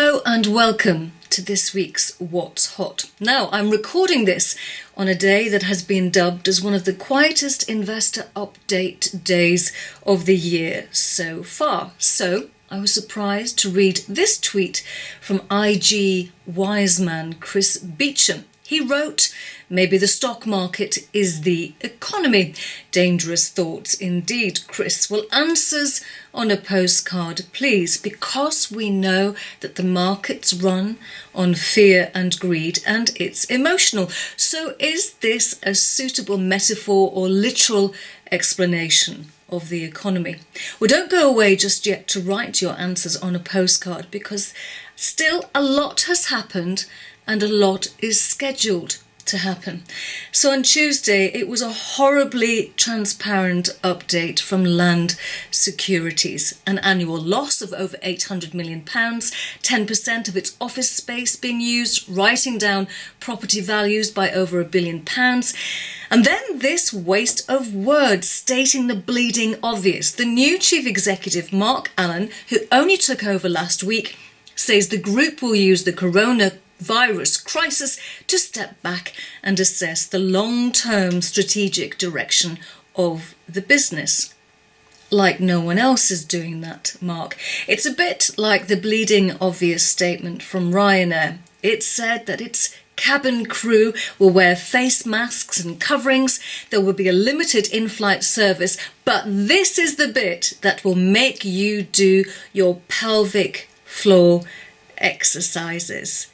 Hello and welcome to this week's What's Hot. Now, I'm recording this on a day that has been dubbed as one of the quietest investor update days of the year so far. So, I was surprised to read this tweet from IG Wiseman Chris Beecham. He wrote, "Maybe the stock market is the economy." Dangerous thoughts indeed, Chris. Well, answers on a postcard, please, because we know that the markets run on fear and greed and it's emotional. So is this a suitable metaphor or literal explanation of the economy? Well, don't go away just yet to write your answers on a postcard because still a lot has happened and a lot is scheduled to happen. So on Tuesday, it was a horribly transparent update from Land Securities. An annual loss of over £800 million, 10% of its office space being used, writing down property values by over £1 billion. And then this waste of words stating the bleeding obvious. The new chief executive, Mark Allen, who only took over last week, says the group will use the coronavirus crisis to step back and assess the long-term strategic direction of the business. Like no one else is doing that, Mark. It's a bit like the bleeding obvious statement from Ryanair. It said that its cabin crew will wear face masks and coverings. There will be a limited in-flight service, but this is the bit that will make you do your pelvic floor exercises.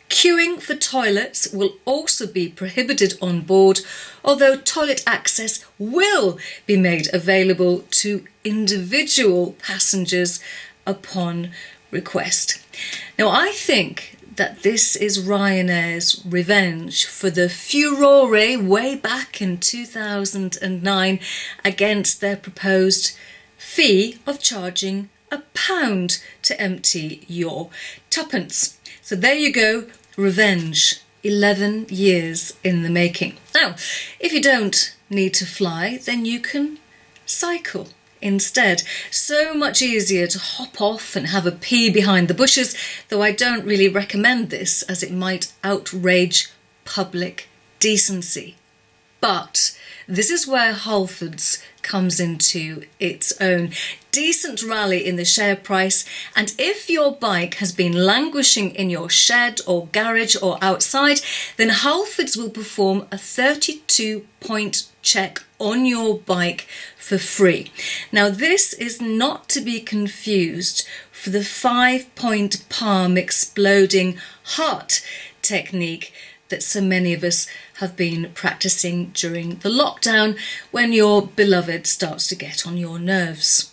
Queuing for toilets will also be prohibited on board, although toilet access will be made available to individual passengers upon request. Now, I think that this is Ryanair's revenge for the furore way back in 2009 against their proposed fee of charging £1 to empty your tuppence. So there you go, revenge, 11 years in the making. Now, if you don't need to fly, then you can cycle instead. So much easier to hop off and have a pee behind the bushes, though I don't really recommend this as it might outrage public decency. But this is where Halfords comes into its own. Decent rally in the share price, and if your bike has been languishing in your shed or garage or outside, then Halfords will perform a 32-point check on your bike for free. Now, this is not to be confused for the 5-point palm exploding heart technique that so many of us have been practicing during the lockdown when your beloved starts to get on your nerves.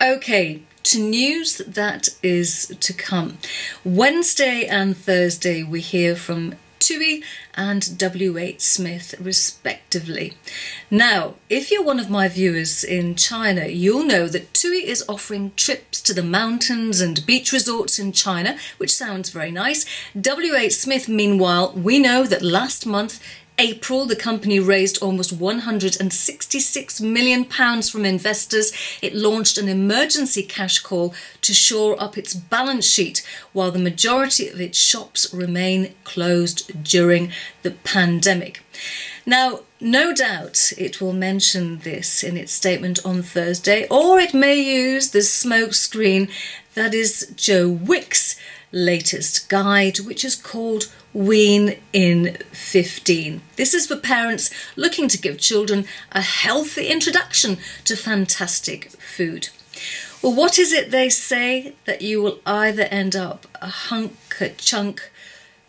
Okay, to news that is to come. Wednesday and Thursday we hear from TUI and W.H. Smith respectively. Now, if you're one of my viewers in China, you'll know that TUI is offering trips to the mountains and beach resorts in China, which sounds very nice. W.H. Smith, meanwhile, we know that last month, April, the company raised almost £166 million from investors. It launched an emergency cash call to shore up its balance sheet while the majority of its shops remain closed during the pandemic. Now, no doubt it will mention this in its statement on Thursday, or it may use the smoke screen that is Joe Wicks' latest guide, which is called Wean in 15. This is for parents looking to give children a healthy introduction to fantastic food. Well, what is it they say? That you will either end up a hunk, a chunk,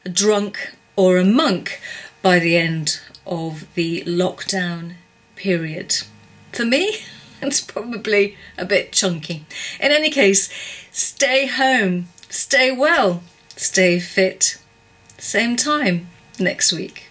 a drunk or a monk by the end of the lockdown period. For me, it's probably a bit chunky. In any case, stay home, stay well, stay fit. Same time next week.